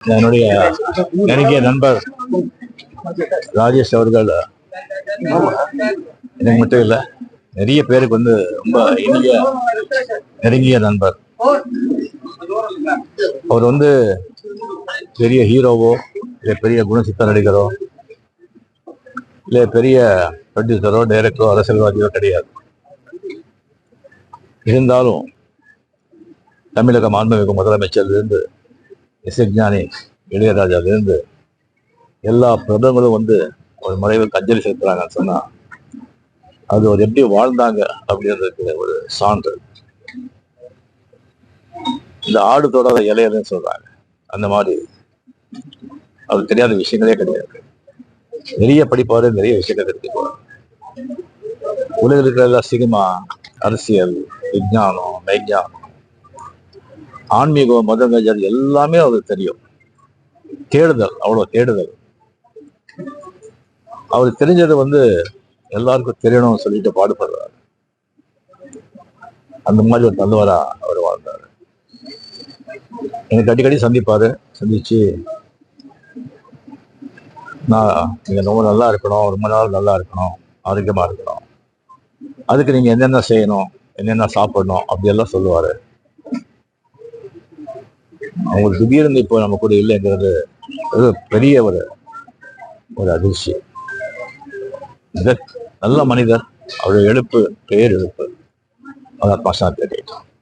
என்னுடைய நெருங்கிய நண்பர் ராஜேஷ் அவர்கள் எனக்கு மட்டும் இல்லை, நிறைய பேருக்கு வந்து ரொம்ப இனிய நெருங்கிய நண்பர். அவர் வந்து பெரிய ஹீரோவோ இல்லை பெரிய குணசித்த நடிகரோ இல்லை பெரிய ப்ரொடியூசரோ டைரக்டரோ அரசியல்வாதியோ கிடையாது. இருந்தாலும் தமிழக மாண்புமிகு முதலமைச்சர்லேருந்து இசைஞானி இளையராஜாவிலிருந்து எல்லா பிரபலங்களும் வந்து ஒரு மறைவுக்கு அஞ்சலி செலுத்துறாங்கன்னு சொன்னா அது ஒரு எப்படி வாழ்ந்தாங்க அப்படின்றதுக்கு ஒரு சான்று. இந்த ஆடு தொடாத இலையன்னு சொல்றாங்க, அந்த மாதிரி அவருக்கு தெரியாத விஷயங்களே கிடையாது. நிறைய படிப்பாரு, நிறைய விஷயங்கள் தெரிஞ்சுக்குவார். உலகில் இருக்கிற எல்லா சினிமா, அரசியல், விஞ்ஞானம், மெய்ஞானம், ஆன்மீகம், மதங்கள் எல்லாமே அவருக்கு தெரியும். தேடுதல், அவ்வளவு தேடுதல். அவருக்கு தெரிஞ்சது வந்து எல்லாருக்கும் தெரியணும்னு சொல்லிட்டு பாடுபடுறாரு. அந்த மாதிரி ஒரு நல்லவரா அவர் வாழ்ந்தாரு. எனக்கு அடிக்கடி சந்திப்பாரு. சந்திச்சு நீங்க ரொம்ப நல்லா இருக்கணும், ரொம்ப நாள் நல்லா இருக்கணும், ஆரோக்கியமா இருக்கணும், அதுக்கு நீங்க என்னென்ன செய்யணும், என்னென்ன சாப்பிடணும் அப்படியெல்லாம் சொல்லுவாரு. அவங்க திடீர்னு இப்போ நம்ம கூட இல்லைங்கிறது பெரிய ஒரு அதிர்ச்சி. நல்ல மனிதர். அவருடைய எழுப்பு பேர் எழுப்பு. அவர் ஆத்மா சாந்தி அடையட்டும்.